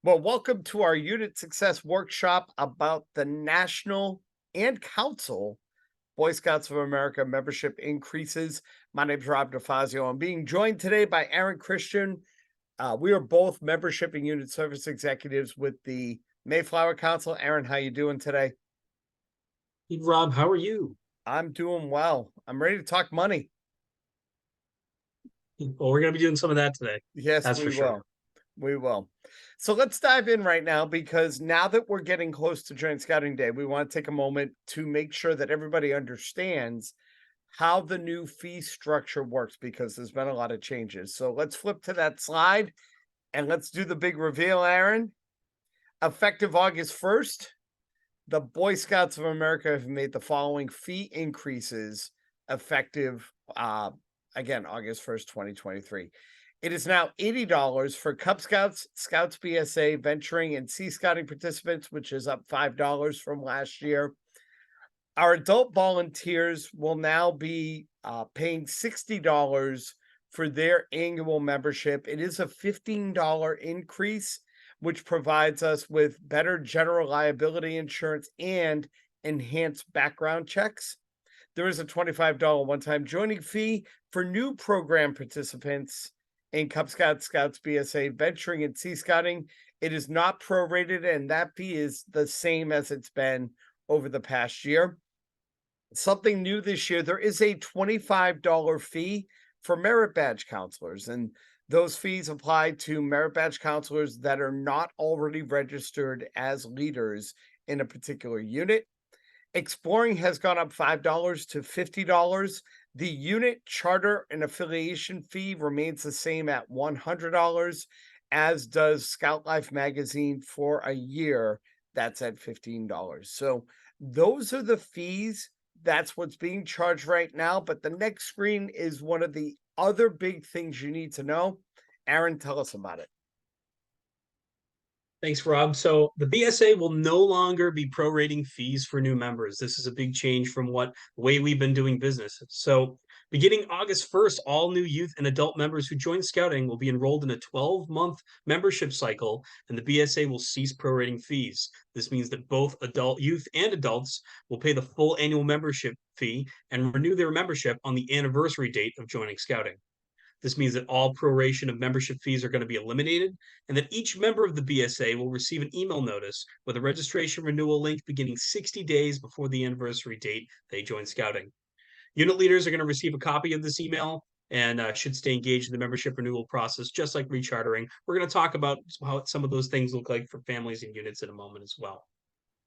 Well, welcome to our Unit Success Workshop about the National and Council Boy Scouts of America membership increases. My name is Rob DeFazio. I'm being joined today by Aaron Christian. We are both membership and unit service executives with the Mayflower Council. Aaron, how you doing today? Hey, Rob, how are you? I'm doing well. I'm ready to talk money. Well, we're going to be doing some of that today. Yes, That's we for sure. will. We will. So let's dive in right now because now that we're getting close to Joint Scouting Day, we want to take a moment to make sure that everybody understands how the new fee structure works because there's been a lot of changes. So let's flip to that slide and let's do the big reveal, Aaron. Effective August 1st, the Boy Scouts of America have made the following fee increases effective again August 1st, 2023. It is now $80 for Cub Scouts, Scouts BSA, venturing, and Sea Scouting participants, which is up $5 from last year. Our adult volunteers will now be paying $60 for their annual membership. It is a $15 increase, which provides us with better general liability insurance and enhanced background checks. There is a $25 one-time joining fee for new program participants in Cub Scouts, Scouts BSA, venturing, and Sea Scouting. It is not prorated, and that fee is the same as it's been over the past year. Something new this year, there is a $25 fee for merit badge counselors, and those fees apply to merit badge counselors that are not already registered as leaders in a particular unit. Exploring has gone up $5 to $50. The unit charter and affiliation fee remains the same at $100, as does Scout Life magazine for a year. That's at $15. So those are the fees. That's what's being charged right now. But the next screen is one of the other big things you need to know. Aaron, tell us about it. Thanks, Rob. So the BSA will no longer be prorating fees for new members. This is a big change from the way we've been doing business. So beginning August 1st, all new youth and adult members who join Scouting will be enrolled in a 12-month membership cycle, and the BSA will cease prorating fees. This means that both youth and adults will pay the full annual membership fee and renew their membership on the anniversary date of joining Scouting. This means that all proration of membership fees are going to be eliminated, and that each member of the BSA will receive an email notice with a registration renewal link beginning 60 days before the anniversary date they join Scouting. Unit leaders are going to receive a copy of this email and should stay engaged in the membership renewal process, just like rechartering. We're going to talk about how some of those things look like for families and units in a moment as well.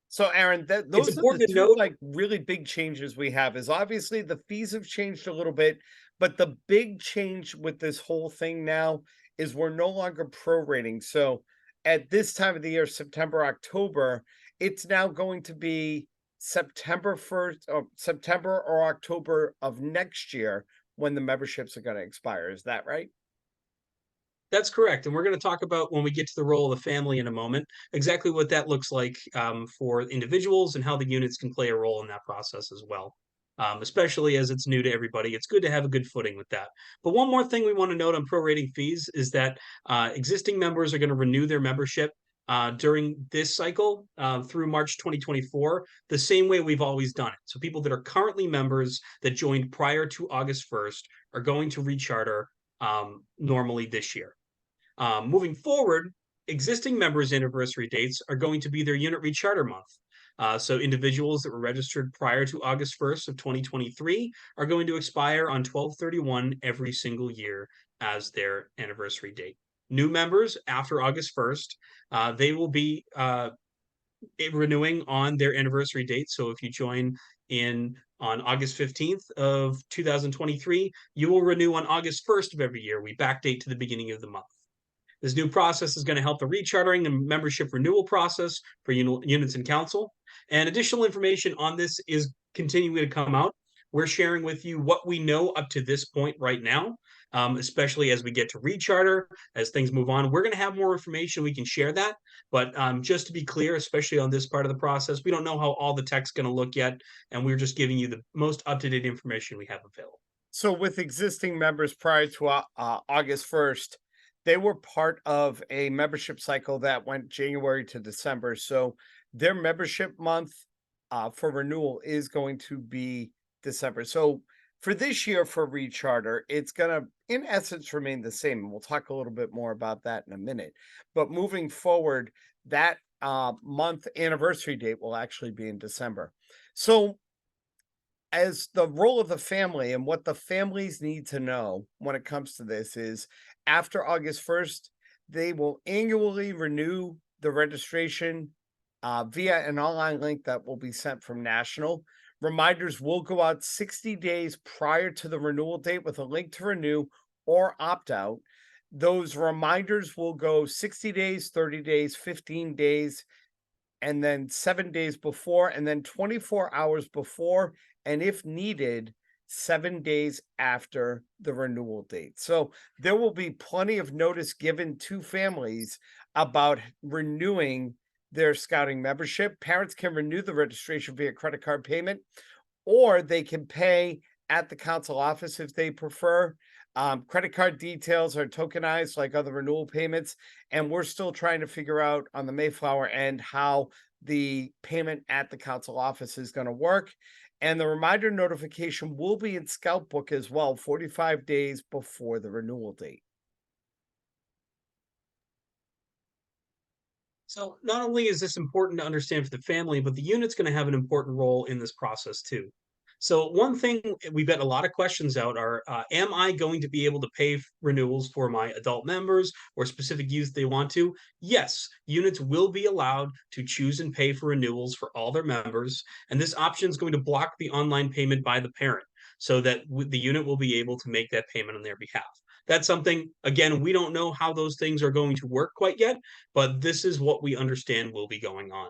So, Aaron, It's those are the important to two note. like really big changes we have. Is obviously the fees have changed a little bit, but the big change with this whole thing now is we're no longer prorating. So, at this time of the year, September, October, it's now going to be September 1st or September or October of next year when the memberships are going to expire. Is that right? That's correct. And we're going to talk about when we get to the role of the family in a moment, exactly what that looks like for individuals and how the units can play a role in that process as well. Especially as it's new to everybody, it's good to have a good footing with that. But one more thing we want to note on prorating fees is that existing members are going to renew their membership during this cycle through March 2024, the same way we've always done it. So people that are currently members that joined prior to August 1st are going to recharter normally this year. Moving forward, existing members' anniversary dates are going to be their unit recharter month. So individuals that were registered prior to August 1st of 2023 are going to expire on 12/31 every single year as their anniversary date. New members after August 1st, they will be renewing on their anniversary date. So if you join in on August 15th of 2023, you will renew on August 1st of every year. We backdate to the beginning of the month. This new process is going to help the rechartering and membership renewal process for units and council. And additional information on this is continuing to come out. We're sharing with you what we know up to this point right now, especially as we get to recharter, as things move on. We're going to have more information. We can share that. But just to be clear, especially on this part of the process, we don't know how all the tech's going to look yet. And we're just giving you the most up-to-date information we have available. So, with existing members prior to August 1st, They were part of a membership cycle that went January to December. So their membership month for renewal is going to be December. So for this year for Recharter, it's going to, in essence, remain the same. And we'll talk a little bit more about that in a minute. But moving forward, that month anniversary date will actually be in December. So as the role of the family and what the families need to know when it comes to this is after August 1st, they will annually renew the registration via an online link that will be sent from National. Reminders will go out 60 days prior to the renewal date with a link to renew or opt out. Those reminders will go 60 days, 30 days, 15 days, and then 7 days before, and then 24 hours before, and if needed, 7 days after the renewal date. So there will be plenty of notice given to families about renewing their scouting membership. Parents can renew the registration via credit card payment, or they can pay at the council office if they prefer. Credit card details are tokenized like other renewal payments, and we're still trying to figure out on the Mayflower end how the payment at the council office is going to work. And the reminder notification will be in Scout Book as well, 45 days before the renewal date. So not only is this important to understand for the family, but the unit's going to have an important role in this process too. So one thing we get a lot of questions out are, am I going to be able to pay renewals for my adult members or specific youth they want to? Yes, units will be allowed to choose and pay for renewals for all their members. And this option is going to block the online payment by the parent so that the unit will be able to make that payment on their behalf. That's something, again, we don't know how those things are going to work quite yet, but this is what we understand will be going on.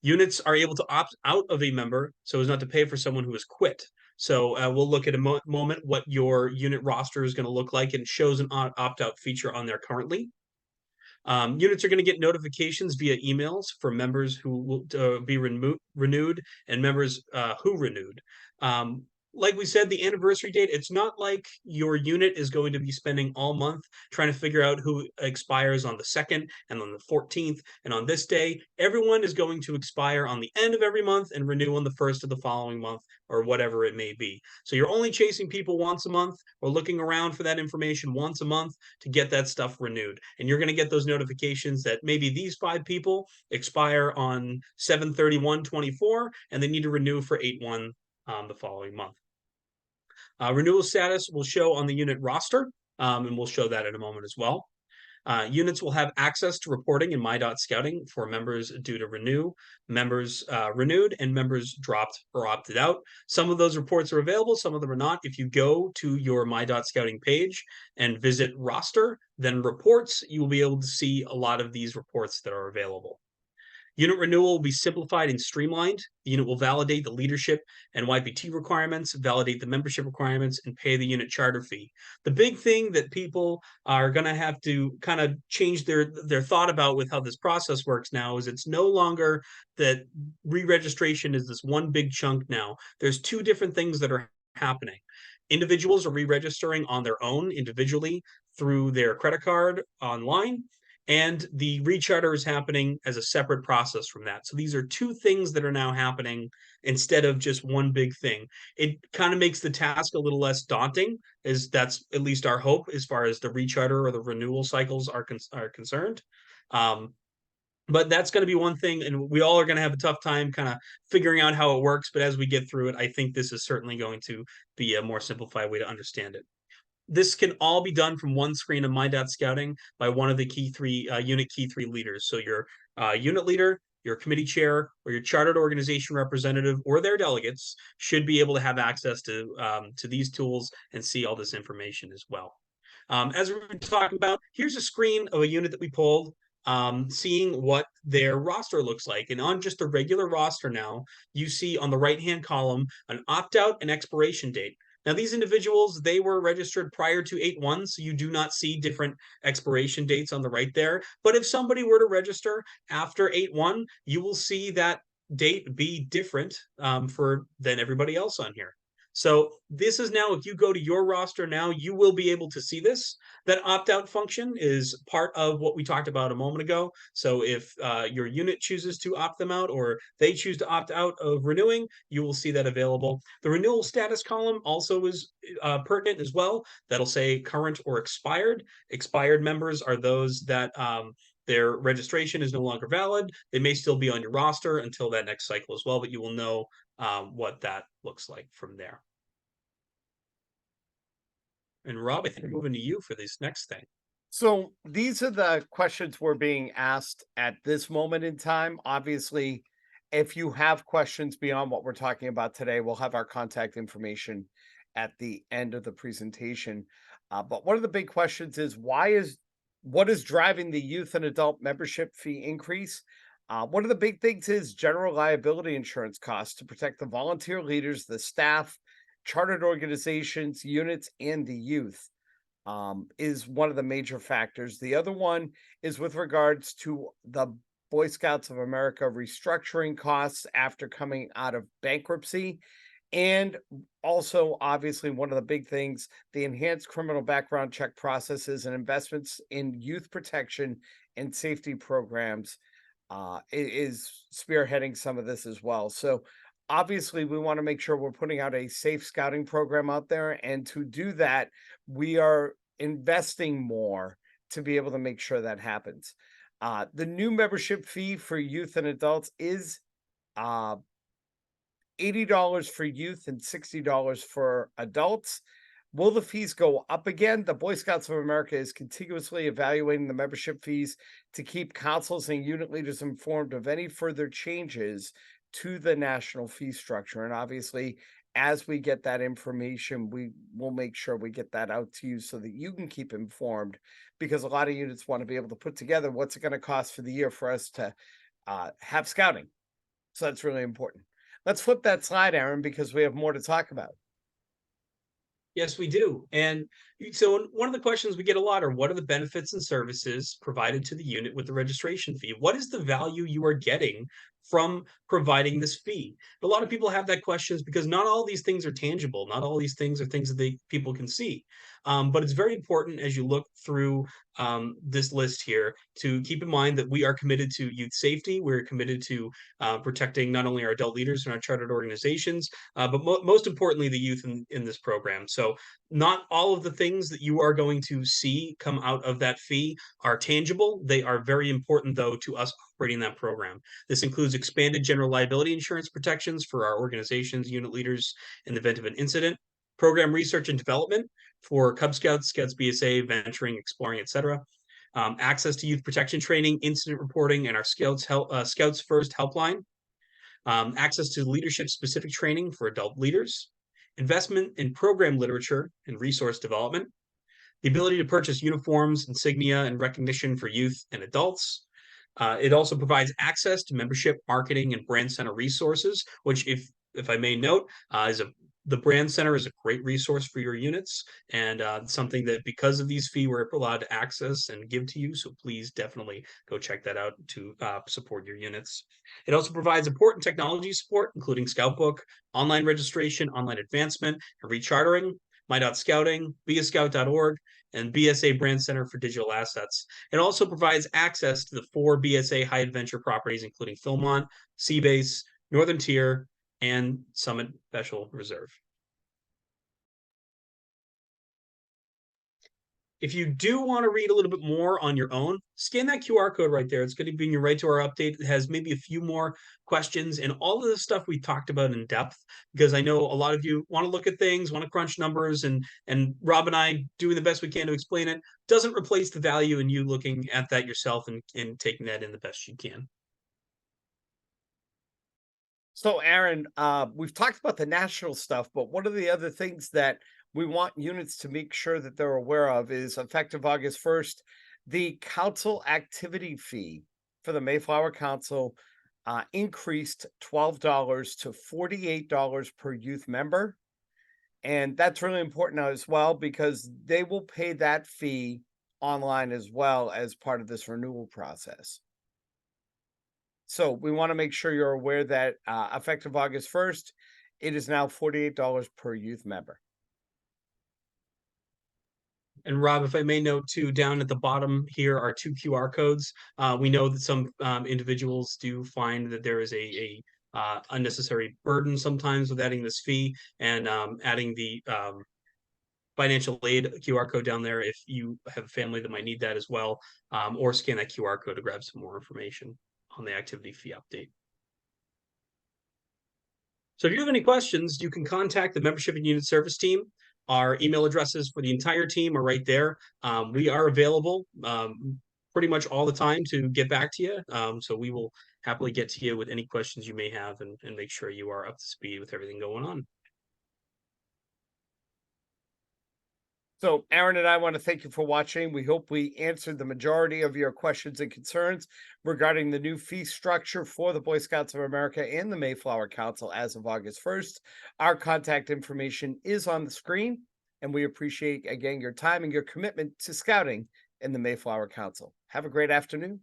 Units are able to opt out of a member so as not to pay for someone who has quit. So we'll look at a moment what your unit roster is going to look like, and it shows an opt-out feature on there currently. Units are going to get notifications via emails for members who will be renewed and members who renewed. Um, like we said, the anniversary date, it's not like your unit is going to be spending all month trying to figure out who expires on the 2nd and on the 14th and on this day. Everyone is going to expire on the end of every month and renew on the 1st of the following month or whatever it may be. So you're only chasing people once a month or looking around for that information once a month to get that stuff renewed. And you're going to get those notifications that maybe these 5 people expire on 7/31/24 and they need to renew for 8/1 the following month. Renewal status will show on the unit roster, and we'll show that in a moment as well. Units will have access to reporting in My.Scouting for members due to renew, members renewed, and members dropped or opted out. Some of those reports are available, some of them are not. If you go to your My.Scouting page and visit roster, then reports, you will be able to see a lot of these reports that are available. Unit renewal will be simplified and streamlined. The unit will validate the leadership and YPT requirements, validate the membership requirements, and pay the unit charter fee. The big thing that people are going to have to kind of change their thought about with how this process works now is it's no longer that re-registration is this one big chunk now. There's 2 different things that are happening. Individuals are re-registering on their own individually through their credit card online, and the recharter is happening as a separate process from that. So these are 2 things that are now happening instead of just one big thing. It kind of makes the task a little less daunting, as that's at least our hope as far as the recharter or the renewal cycles are concerned. But that's going to be one thing, and we all are going to have a tough time kind of figuring out how it works. But as we get through it, I think this is certainly going to be a more simplified way to understand it. This can all be done from one screen of My.Scouting by one of the unit key 3 leaders. So your unit leader, your committee chair, or your chartered organization representative or their delegates should be able to have access to these tools and see all this information as well. As we were talking about, here's a screen of a unit that we pulled, seeing what their roster looks like. And on just a regular roster now, you see on the right-hand column an opt-out and expiration date. Now, these individuals, they were registered prior to 8/1, so you do not see different expiration dates on the right there. But if somebody were to register after 8/1, you will see that date be different than everybody else on here. So this is now, if you go to your roster now, you will be able to see this. That opt-out function is part of what we talked about a moment ago. So if your unit chooses to opt them out, or they choose to opt out of renewing, you will see that available. The renewal status column also is pertinent as well. That'll say current or expired. Expired members are those that their registration is no longer valid. They may still be on your roster until that next cycle as well, but you will know what that looks like from there. And Rob, I think moving to you for this next thing. So these are the questions we're being asked at this moment in time. Obviously, if you have questions beyond what we're talking about today, we'll have our contact information at the end of the presentation. But one of the big questions is what is driving the youth and adult membership fee increase? One of the big things is general liability insurance costs to protect the volunteer leaders, the staff, chartered organizations, units, and the youth is one of the major factors. The other one is with regards to the Boy Scouts of America restructuring costs after coming out of bankruptcy. And also, obviously, one of the big things, the enhanced criminal background check processes and investments in youth protection and safety programs is spearheading some of this as well. So, obviously, we want to make sure we're putting out a safe scouting program out there. And to do that, we are investing more to be able to make sure that happens. The new membership fee for youth and adults is uh, $80 for youth and $60 for adults. Will the fees go up again? The Boy Scouts of America is continuously evaluating the membership fees to keep councils and unit leaders informed of any further changes to the national fee structure. And obviously, as we get that information, we will make sure we get that out to you so that you can keep informed, because a lot of units want to be able to put together what's it going to cost for the year for us to have scouting. So that's really important. Let's flip that slide, Aaron, because we have more to talk about. Yes, we do. And so one of the questions we get a lot are, what are the benefits and services provided to the unit with the registration fee? What is the value you are getting from providing this fee? A lot of people have that questions because not all these things are tangible. Not all these things are things that people can see. But it's very important as you look through this list here to keep in mind that we are committed to youth safety. We're committed to protecting not only our adult leaders and our chartered organizations, but most importantly, the youth in this program. So not all of the things that you are going to see come out of that fee are tangible. They are very important, though, to us operating that program. This includes expanded general liability insurance protections for our organizations, unit leaders in the event of an incident, program research and development for Cub Scouts, Scouts BSA, venturing, exploring, etc. Access to youth protection training, incident reporting, and our Scouts First helpline. Access to leadership specific training for adult leaders, investment in program literature and resource development, the ability to purchase uniforms, insignia, and recognition for youth and adults. It also provides access to membership, marketing, and brand center resources, which, if I may note, the brand center is a great resource for your units, and something that, because of these fees, we're allowed to access and give to you. So please definitely go check that out to support your units. It also provides important technology support, including Scoutbook, online registration, online advancement, and rechartering, My.Scouting, BeAScout.org, and BSA Brand Center for Digital Assets. It also provides access to the 4 BSA high adventure properties, including Philmont, Seabase, Northern Tier, and Summit Special Reserve. If you do want to read a little bit more on your own, scan that QR code right there. It's going to bring you right to our update. It has maybe a few more questions and all of the stuff we talked about in depth, because I know a lot of you want to look at things, want to crunch numbers, and Rob and I doing the best we can to explain it doesn't replace the value in you looking at that yourself and taking that in the best you can. So, Aaron, we've talked about the national stuff, but one of the other things that we want units to make sure that they're aware of is, effective August 1st, the council activity fee for the Mayflower Council increased $12 to $48 per youth member. And that's really important now as well, because they will pay that fee online as well as part of this renewal process. So we want to make sure you're aware that effective August 1st, It is now $48 per youth member. And Rob, if I may note too, down at the bottom here are two QR codes. We know that some individuals do find that there is a unnecessary burden sometimes with adding this fee, and adding the financial aid QR code down there if you have a family that might need that as well, or scan that QR code to grab some more information on the activity fee update. So if you have any questions, you can contact the membership and unit service team. Our email addresses for the entire team are right there. We are available pretty much all the time to get back to you. So we will happily get to you with any questions you may have, and make sure you are up to speed with everything going on. So, Aaron and I want to thank you for watching. We hope we answered the majority of your questions and concerns regarding the new fee structure for the Boy Scouts of America and the Mayflower Council as of August 1st. Our contact information is on the screen, and we appreciate again your time and your commitment to scouting in the Mayflower Council. Have a great afternoon.